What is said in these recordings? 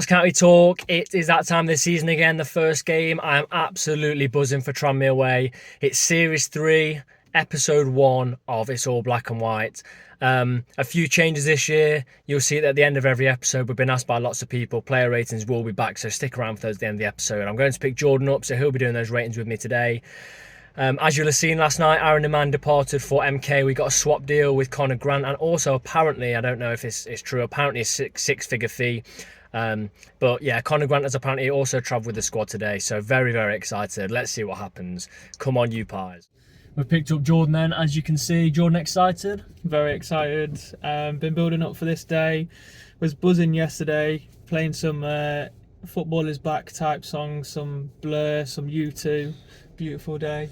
Notts County Talk. It is that time of the season again, the first game. I am absolutely buzzing for Tranmere away. It's Series 3, Episode 1 of It's All Black and White. A few changes this year. You'll see it at the end of every episode. We've been asked by lots of people. Player ratings will be back, so stick around for those at the end of the episode. I'm going to pick Jordan up, so he'll be doing those ratings with me today. As you'll have seen last night, Aaron Neman departed for MK. We got a swap deal with Conor Grant, and also apparently, I don't know if it's true, apparently a six-figure fee. But yeah, Conor Grant has apparently also travelled with the squad today, so very, very excited. Let's see what happens. Come on, you pies. We've picked up Jordan then, as you can see. Jordan, excited? Very excited. Been building up for this day. Was buzzing yesterday, playing some Football Is Back type songs, some Blur, some U2. Beautiful day.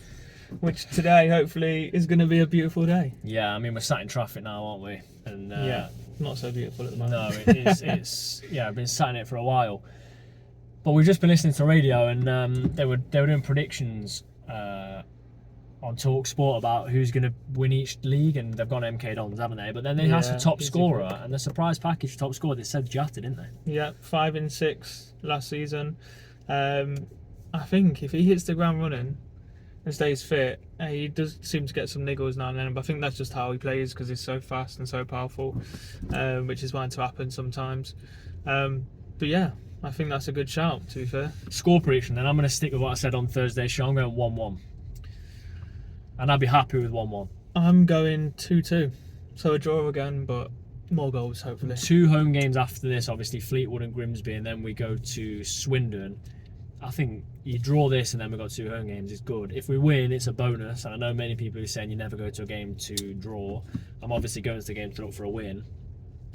Which today, hopefully, is going to be a beautiful day. Yeah, I mean, we're sat in traffic now, aren't we? And yeah, not so beautiful at the moment. No, it's yeah, I've been sat in it for a while. But we've just been listening to radio, and they were doing predictions on Talk Sport about who's going to win each league, and they've gone MK Dons, haven't they? But then they asked for top scorer, and the surprise package for top scorer, they said Jata, didn't they? Yeah, 5 and 6 last season. I think if he hits the ground running and stays fit, he does seem to get some niggles now and then, but I think that's just how he plays because he's so fast and so powerful, which is bound to happen sometimes. But yeah, I think that's a good shout, to be fair. Score prediction, then I'm going to stick with what I said on Thursday's show. I'm going 1-1. And I'd be happy with 1-1. I'm going 2-2. So a draw again, but more goals, hopefully. 2 home games after this, obviously Fleetwood and Grimsby, and then we go to Swindon. I think you draw this and then we've got 2 home games is good. If we win, it's a bonus. And I know many people are saying you never go to a game to draw. I'm obviously going to the game to look for a win.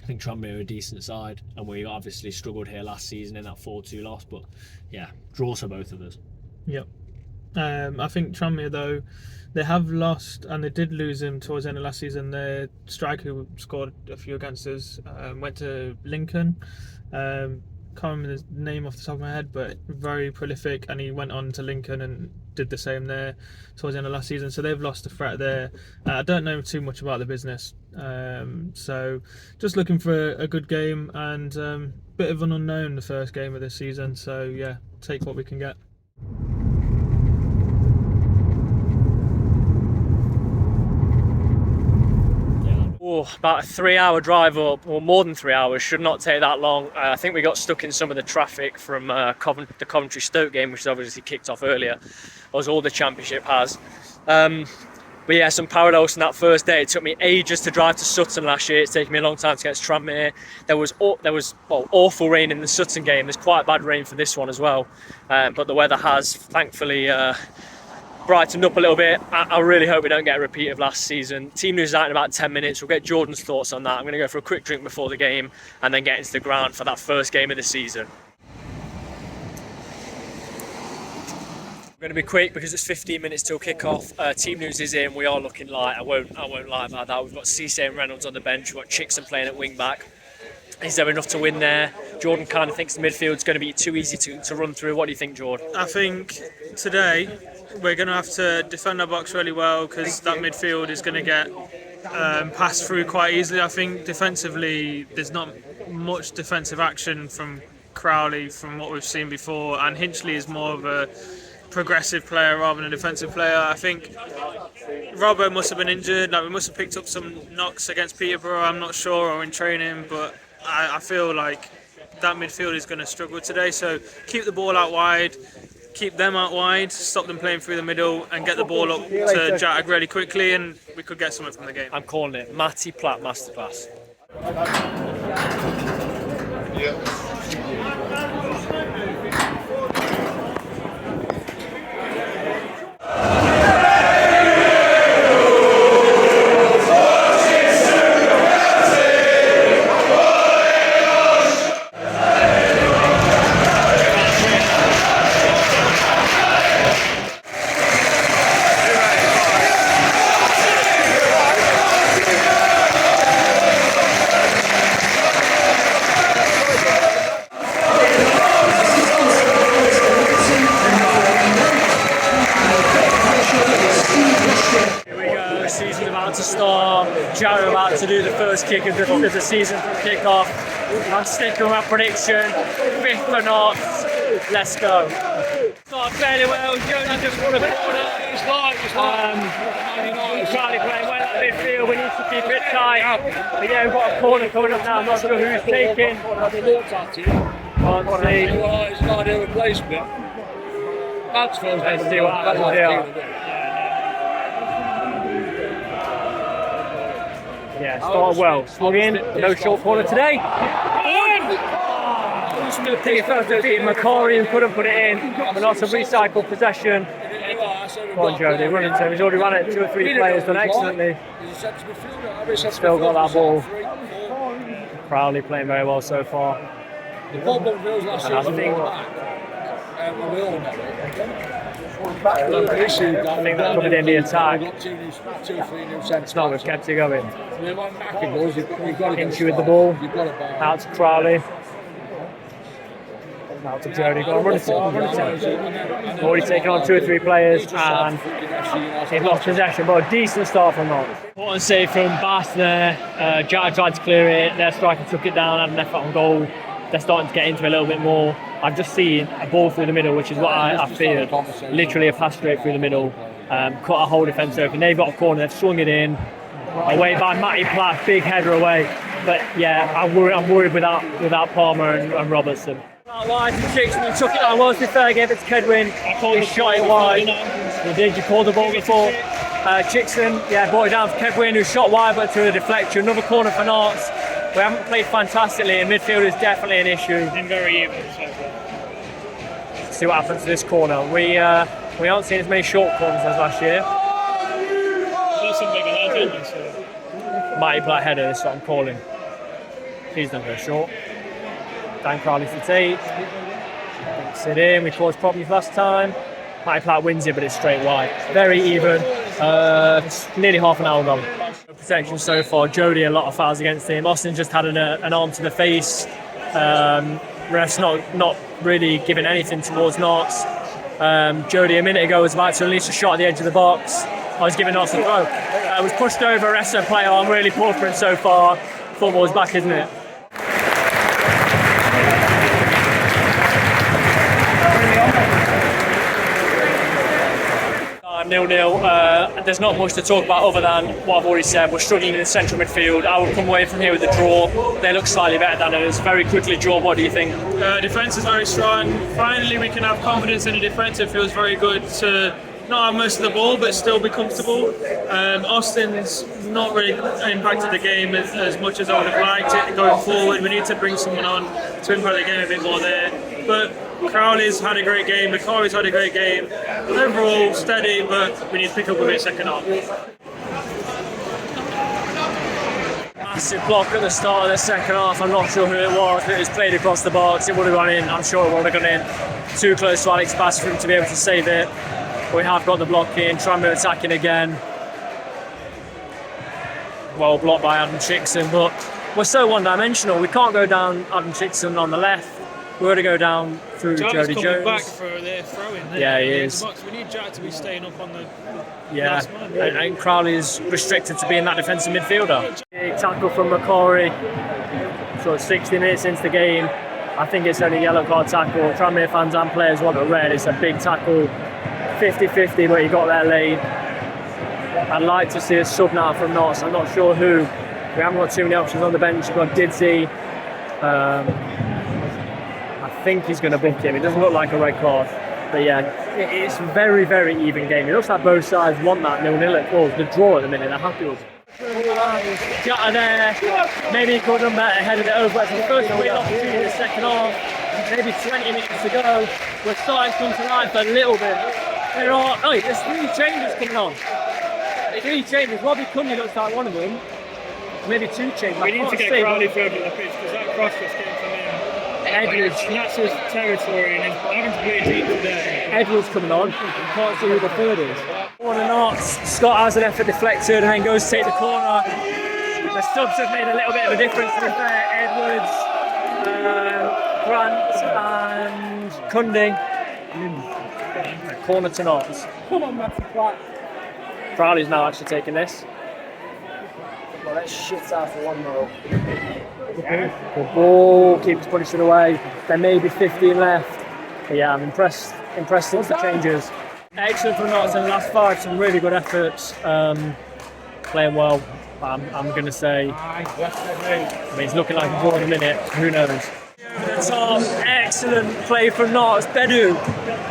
I think Tranmere are a decent side, and we obviously struggled here last season in that 4-2 loss. But yeah, draws for both of us. Yep. I think Tranmere, though, they have lost, and they did lose him towards the end of last season. Their striker who scored a few against us went to Lincoln. Can't remember his name off the top of my head, but very prolific, and he went on to Lincoln and did the same there towards the end of last season. So they've lost a threat there. I don't know too much about the business, so just looking for a good game, and bit of an unknown the first game of this season. So yeah, take what we can get. About a 3-hour drive up, or more than 3 hours, should not take that long. I think we got stuck in some of the traffic from the Coventry Stoke game, which is obviously kicked off earlier, as all the Championship has. But yeah, some parallels from that first day. It took me ages to drive to Sutton last year. It's taken me a long time to get to Tranmere. There was awful rain in the Sutton game. There's quite bad rain for this one as well. But the weather has thankfully brightened up a little bit. I really hope we don't get a repeat of last season. Team news is out in about 10 minutes. We'll get Jordan's thoughts on that. I'm going to go for a quick drink before the game and then get into the ground for that first game of the season. I'm going to be quick because it's 15 minutes till kick-off. Team news is in. We are looking light. I won't lie about that. We've got Cisse and Reynolds on the bench. We've got Chickson playing at wing-back. Is there enough to win there? Jordan kind of thinks the midfield's going to be too easy to run through. What do you think, Jordan? I think today we're going to have to defend our box really well, because that midfield is going to get passed through quite easily. I think defensively there's not much defensive action from Crowley from what we've seen before, and Hinchley is more of a progressive player rather than a defensive player. I think Robbo must have been injured. We must have picked up some knocks against Peterborough, I'm not sure, or in training, but I feel like that midfield is going to struggle today. So keep the ball out wide, keep them out wide, stop them playing through the middle, and get the ball up to Jag really quickly, and we could get something from the game. I'm calling it Matty Platt masterclass. Yeah. to do the first kick of the season from kickoff. I'm sticking with my prediction. 5th for Knots. Let's go. Started fairly well. Jody just won a corner. Charlie playing well at midfield. We need to keep it tight. But yeah, we've got a corner coming up now. I'm not sure who's taking. Can't see. It's not a replacement. Let's see what happens here. Yeah, started well. Swung in, no short corner today. Take first defeat Macquarie and couldn't put it in. But lots of recycled possession. Come on, Jody, running to him. He's already run it 2 or 3 players, done excellently. Still got that ball. Crowley playing very well so far. And I think that covered in the attack. It's not, we've kept it going. Hinchy with the ball. Out to Crowley. Out to Jody. Go on, run it. Already taken on 2 or 3 players and he's lost possession, but a decent start from Knox. Important save from Bass there. Jack tried to clear it. Their striker took it down, had an effort on goal. They're starting to get into it a little bit more. I've just seen a ball through the middle, which is what I feared. Literally a pass straight through the middle. Cut a whole defence open. They've got a corner, they've swung it in. Away by Matty Platt, big header away. But yeah, I'm worried without Palmer and Robertson. Out wide to Chickson, he took it on. Well, to be fair, gave it to Kedwin. He shot it wide. You did, you called the ball before. Chickson, yeah, brought it down for Kedwin, who shot wide but to a deflection. Another corner for Knots. We haven't played fantastically, and midfield is definitely an issue. Been very even. Let's see what happens to this corner. We aren't seeing as many short corners as last year. Some bigger lads, aren't they? So. Mighty Black header, that's what I'm calling. He's not very short. Dan Crowley for take. Takes it in. We caused problems last time. Mighty Platt wins it, but it's straight wide. Very even. Nearly half an hour gone. Protection so far. Jody, a lot of fouls against him. Austin just had an arm to the face. Ref's not really giving anything towards Knots. Jody a minute ago was about to release a shot at the edge of the box. I was giving Knots a throw. Was pushed over. Rest player on. Really poor for him so far. Football's back, isn't it? 0-0. There's not much to talk about other than what I've already said. We're struggling in the central midfield. I will come away from here with a draw. They look slightly better than us. Very quickly draw. What do you think? Defence is very strong. Finally, we can have confidence in the defence. It feels very good to not have most of the ball, but still be comfortable. Austin's not really impacted the game as much as I would have liked it going forward. We need to bring someone on to impact the game a bit more there. But Crowley's had a great game, Macquarie's had a great game. Overall, steady, but we need to pick up a bit second half. Massive block at the start of the second half. I'm not sure who it was, but it was played across the box. It would have gone in. I'm sure it would have gone in. Too close to Alex Bass for him to be able to save it. We have got the block in. Tranmere attacking again. Well blocked by Adam Chickson, but we're so one-dimensional. We can't go down Adam Chickson on the left. We're going to go down through Jody Jones. Back for their throw-in. Yeah, he is. We need Jack to be staying up on the last man. And Crowley is restricted to being that defensive midfielder. Big tackle from Macquarie. So 60 minutes into the game. I think it's only a yellow card tackle. Tranmere fans and players want a red. It's a big tackle. 50-50, but he got there late. I'd like to see a sub now from Knots. I'm not sure who. We haven't got too many options on the bench. We've got Didsey. I think he's going to book him. It doesn't look like a red card. But yeah, it's a very, very even game. It looks like both sides want that 0-0 at close. The draw at the minute, they're happy with it. Jota there. Maybe he could have done better, headed it over. It's the first real opportunity in the second half. Maybe 20 minutes to go. We're starting to come to life a little bit. There's 3 changes coming on. 3 changes. Robbie Cundy looks like one of them. Maybe 2 changes. We need to get Crowley further in the pitch because that cross just came from him. Edwards. That's his territory and having to play deep today. Edwards coming on. Can't see who the third is. Corner Knots. Scott has an effort deflected and then goes to take the corner. The subs have made a little bit of a difference to be fair. Edwards, Grant and Cundy. Corner to Knots. Come on, Matthew Platt. Crowley's now actually taking this. Well, let's shit out for 1-0. Good ball, keeps pushing away. There may be 15 left. But yeah, I'm impressed since the changes. Excellent from Knots in the last 5, some really good efforts. Playing well, I'm going to say. I mean, it's looking like a goal in a minute, who knows? Over the top, excellent play from Knots. Bedu,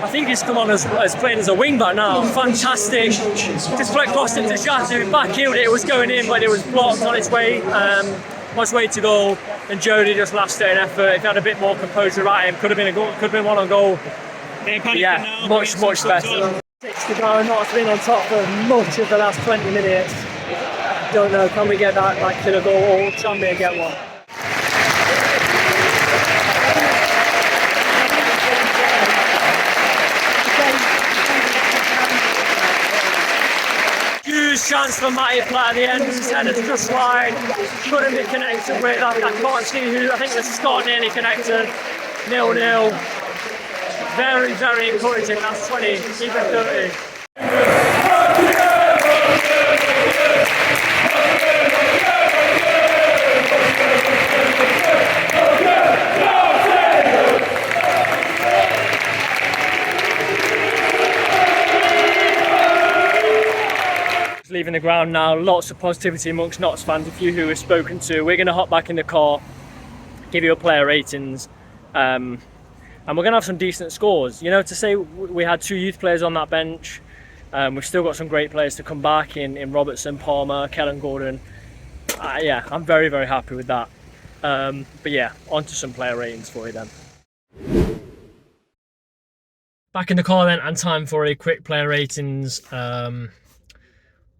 I think he's come on as playing as a wing back now. Fantastic. Just flicked across it to Shatu, back-heeled it, it was going in, but it was blocked on its way. On its way to goal, and Jody just last it in effort. If he had a bit more composure about him, could have been a goal, could have been one on goal. Yeah, much better. 6 to go, Knots been on top for much of the last 20 minutes. Don't know, can we get that killer goal, or can we get one? Huge chance for Matty Platt at the end, his header's just wide, couldn't be connected with, I can't see who, I think it was Scott nearly connected, 0-0. Very, very encouraging, last 20, even 30. Leaving the ground now, lots of positivity amongst Knots fans, a few who we've spoken to. We're going to hop back in the car, give you a player ratings, and we're going to have some decent scores. You know, to say we had 2 youth players on that bench, we've still got some great players to come back in Robertson, Palmer, Kellen Gordon. Yeah, I'm very, very happy with that. But yeah, on to some player ratings for you then. Back in the car then, and time for a quick player ratings.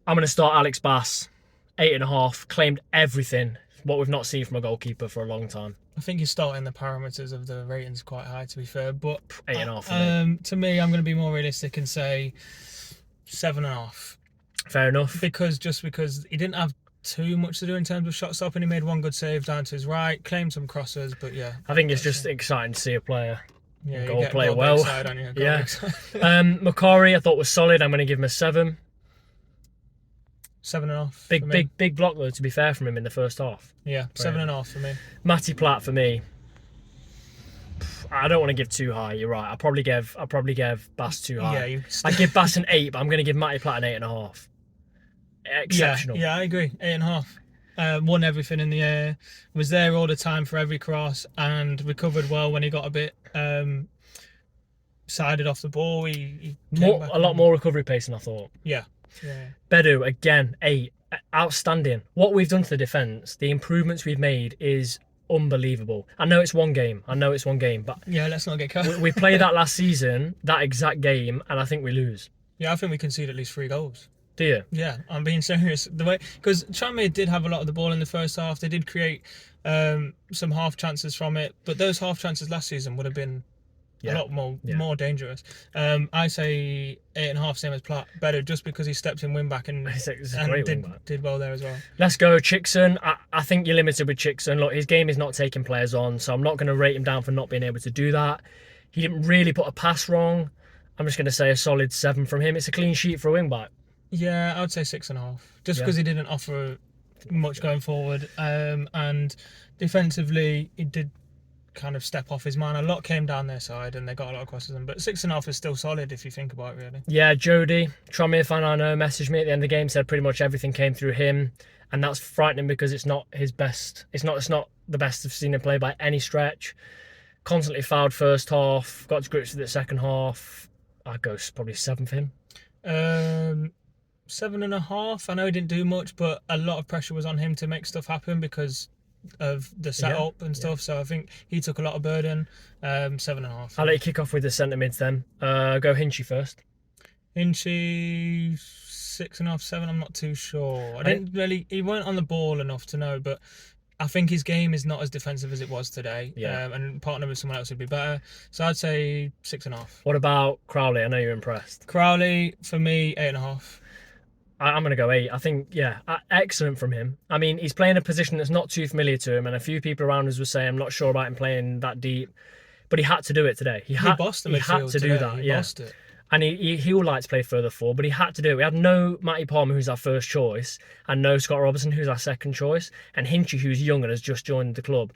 I'm going to start Alex Bass, 8.5, claimed everything, what we've not seen from a goalkeeper for a long time. I think you're starting the parameters of the ratings quite high, to be fair, but 8.5 for me. To me, I'm going to be more realistic and say 7.5. Fair enough. Because he didn't have too much to do in terms of shot stopping. He made one good save down to his right, claimed some crosses, but yeah. I think it's just exciting to see a player play well. Yeah. Macquarie I thought was solid. I'm going to give him a 7. 7.5. Big block though, to be fair, from him in the first half. Yeah, 7.5 for me. Matty Platt for me. I don't want to give too high. You're right. I probably gave Bass too high. Yeah, I give Bass an 8, but I'm going to give Matty Platt an 8.5. Exceptional. Yeah, I agree. 8.5. Won everything in the air. Was there all the time for every cross and recovered well when he got a bit sided off the ball. He a lot more recovery pace than I thought. Yeah. Bedu again, 8. Outstanding. What we've done to the defence, the improvements we've made is unbelievable. I know it's one game, but yeah, let's not get caught. we played that last season, that exact game, and I think we lose. Yeah, I think we concede at least 3 goals. Do you? Yeah, I'm being serious. The way, because Tranmere did have a lot of the ball in the first half. They did create some half chances from it, but those half chances last season would have been a lot more dangerous. I say 8.5, same as Platt. Better just because he stepped in wing back and did well there as well. Let's go Chickson. I think you're limited with Chickson. Look, his game is not taking players on, so I'm not going to rate him down for not being able to do that. He didn't really put a pass wrong. I'm just going to say a solid 7 from him. It's a clean sheet for a wing back. Yeah, I would say 6.5. Just because he didn't offer much going forward, and defensively he did kind of step off his man. A lot came down their side and they got a lot of crosses in, but 6.5 is still solid if you think about it, really. Yeah, Jody, Tranmere fan I know, messaged me at the end of the game, said pretty much everything came through him, and that's frightening because it's not his best. It's not the best I've seen him play by any stretch. Constantly fouled first half, got to grips with it second half. I'd go probably 7 for him. 7.5. I know he didn't do much, but a lot of pressure was on him to make stuff happen because of the setup and stuff. So I think he took a lot of burden. 7.5. I'll let you kick off with the centre mids then. Go Hinchy first. Hinchy 6.5, 7. I'm not too sure. He weren't on the ball enough to know, but I think his game is not as defensive as it was today. Yeah. And partner with someone else would be better. So I'd say 6.5. What about Crowley? I know you're impressed. Crowley for me 8.5. I'm going to go 8. I think, excellent from him. I mean, he's playing a position that's not too familiar to him, and a few people around us were saying, I'm not sure about him playing that deep, but he had to do it today. He bossed the midfield to do that. Yeah. Bossed it. And he would like to play further forward, but he had to do it. We had no Matty Palmer, who's our first choice, and no Scott Robertson, who's our second choice, and Hinchy, who's young and has just joined the club.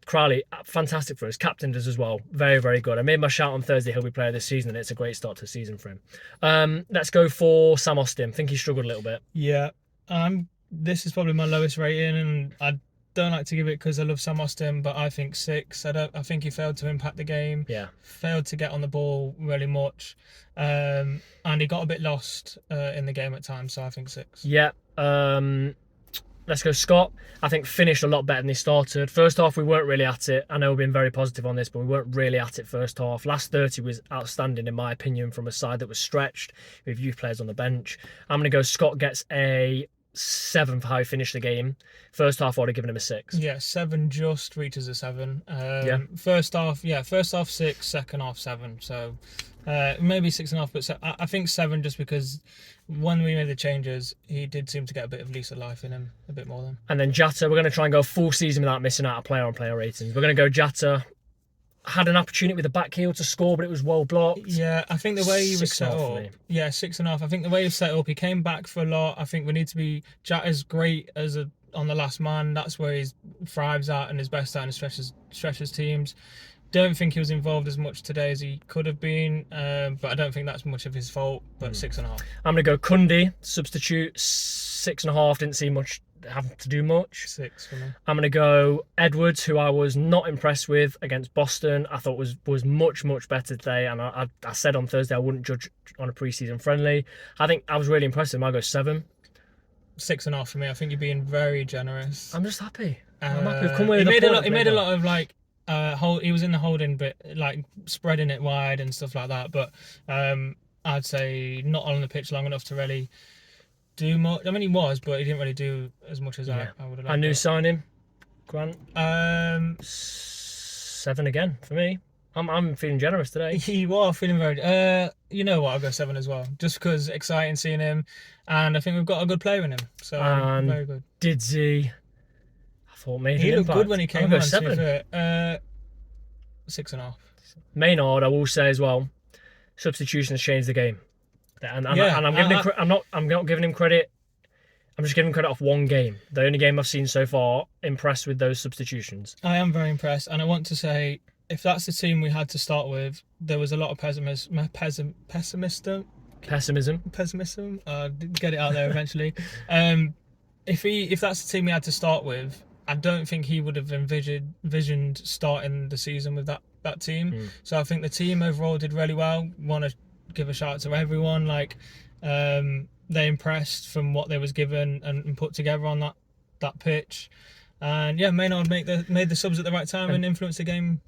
Crowley, fantastic for us. Captained us as well. Very, very good. I made my shout on Thursday, he'll be player this season, and it's a great start to the season for him. Let's go for Sam Austin. I think he struggled a little bit. Yeah. This is probably my lowest rating, and I don't like to give it because I love Sam Austin, but I think 6. I think he failed to impact the game. Yeah. Failed to get on the ball really much. And he got a bit lost in the game at times, so I think 6. Yeah. Let's go Scott. I think finished a lot better than he started. First half, we weren't really at it. I know we've been very positive on this, but we weren't really at it first half. Last 30 was outstanding, in my opinion, from a side that was stretched with youth players on the bench. I'm going to go Scott gets a 7 for how he finished the game. First half, I would have given him a 6. Yeah, 7 just reaches a 7. Yeah. First half 6, second half 7. So maybe 6.5, but I think 7 just because when we made the changes, he did seem to get a bit of lease of life in him, a bit more than. And then Jatta, we're going to try and go full season without missing out on player ratings. We're going to go Jatta. Had an opportunity with the back heel to score, but it was well blocked. Yeah, I think the way he was set 6.5 for up. me. Yeah, 6.5. I think the way he was set up, he came back for a lot. I think we need to be. Jatta's great on the last man. That's where he thrives at and is best at and stretches teams. Don't think he was involved as much today as he could have been, but I don't think that's much of his fault. But 6.5. I'm going to go Cundy, substitute, 6.5. Didn't see much, having to do much. 6 for me. I'm going to go Edwards, who I was not impressed with against Boston. I thought was much, much better today. And I said on Thursday I wouldn't judge on a pre-season friendly. I think I was really impressed with him. I'll go 7. 6.5 for me. I think you're being very generous. I'm just happy. I'm happy. We've come away He with made a a point lot. He made today, a lot of like. He was in the holding bit, like spreading it wide and stuff like that. But I'd say not on the pitch long enough to really do much. I mean, he was, but he didn't really do as much as I would have liked. I knew signing, Grant. 7 7 again for me. I'm feeling generous today. You are feeling very. You know what? I'll go 7 as well, just because exciting seeing him, and I think we've got a good player in him. So very good. Didzy, I thought made He an looked impact. good when he came I'll go on. 7. 6.5. Maynard, I will say as well, substitutions changed the game, and I'm not giving him credit. I'm just giving him credit off one game. The only game I've seen so far. Impressed with those substitutions. I am very impressed, and I want to say, if that's the team we had to start with, there was a lot of pessimism. Get it out there eventually. If that's the team we had to start with, I don't think he would have envisioned starting the season with that team. So I think the team overall did really well. Want to give a shout out to everyone. They impressed from what they was given and put together on that pitch. And yeah, Maynard made the subs at the right time and influenced the game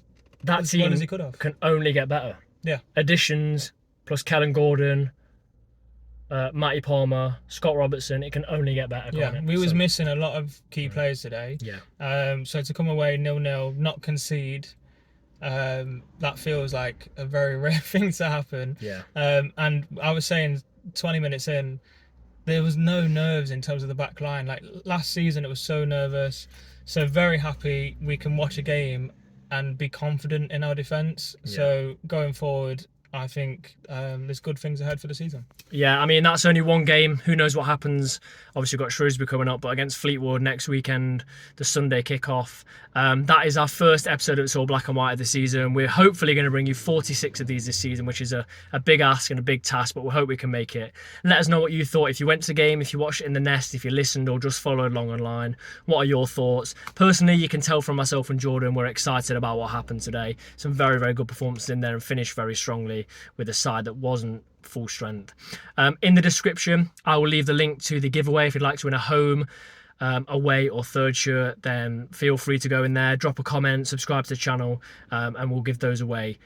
as well as he could have. Can only get better. Yeah. Additions plus Kellen Gordon, Matty Palmer, Scott Robertson. It can only get better. Yeah, we was missing a lot of key players today. Yeah. So to come away 0-0, not concede, that feels like a very rare thing to happen. Yeah. And I was saying 20 minutes in, there was no nerves in terms of the back line. Like last season, it was so nervous. So very happy we can watch a game and be confident in our defence. Yeah. So going forward, I think there's good things ahead for the season. Yeah, I mean, that's only one game. Who knows what happens? Obviously, we've got Shrewsbury coming up, but against Fleetwood next weekend, the Sunday kickoff. That is our first episode of It's All Black and White of the season. We're hopefully going to bring you 46 of these this season, which is a big ask and a big task, but we hope we can make it. Let us know what you thought. If you went to the game, if you watched it in the Nest, if you listened or just followed along online, what are your thoughts? Personally, you can tell from myself and Jordan, we're excited about what happened today. Some very, very good performances in there and finished very strongly with a side that wasn't full strength. In the description, I will leave the link to the giveaway. If you'd like to win a home, away or third shirt, then feel free to go in there, drop a comment, subscribe to the channel, and we'll give those away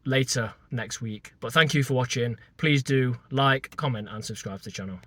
later next week. But thank you for watching. Please do like, comment and subscribe to the channel.